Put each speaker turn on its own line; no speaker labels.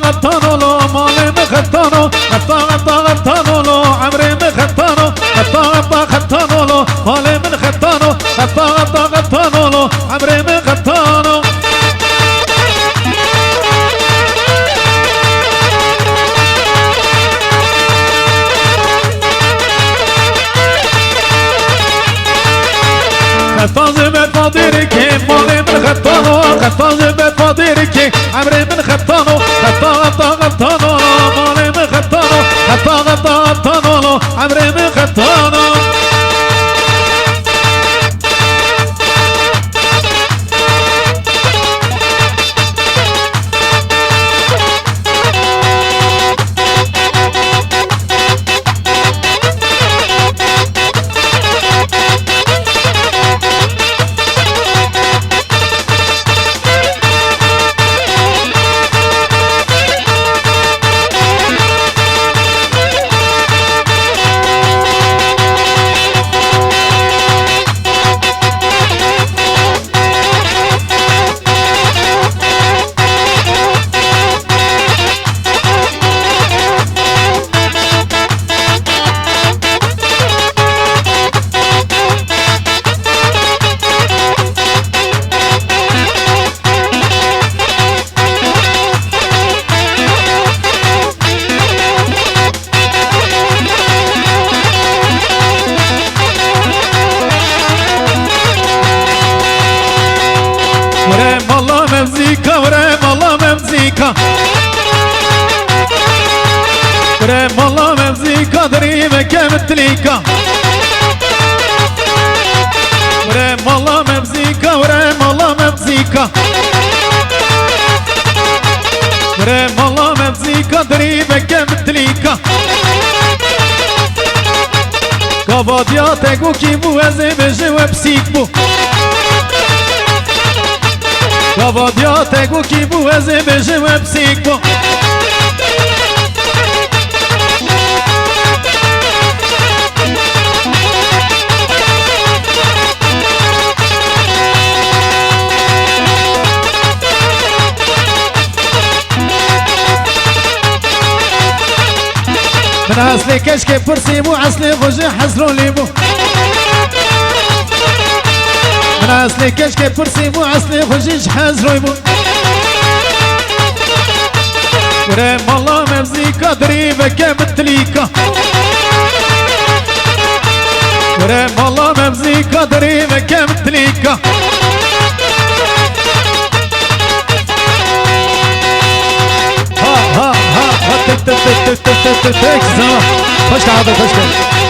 غطانو مالي مخطانو غطانو عمري مخطانو غطانو مالي من خطانو غطانو عمري مخطانو غطازم فاضيركي مالي من خطانو غطازم فاضيركي عمري من خطانو غطانو مالي من خطانو غطانو عمري من خطانو ورم الله ممزيكا دريمك متليكا ورم الله ممزيكا ورم الله ممزيكا ورم الله ممزيكا دريمك متليكا كابادياتك وكيبو ازي بجي وبسيكبو كابادياتك وكيبو ازي بجي وبسيكبو من عسلي كشكي برسيبو عسلي غجي حزرو ليبو من عسلي كشكي برسيبو عسلي غجي حزرو ليبو ورم الله ممزيكا دريبك متليكا ورم الله ممزيكا دريبك متليكا تك تك تك تك تك تك تك تك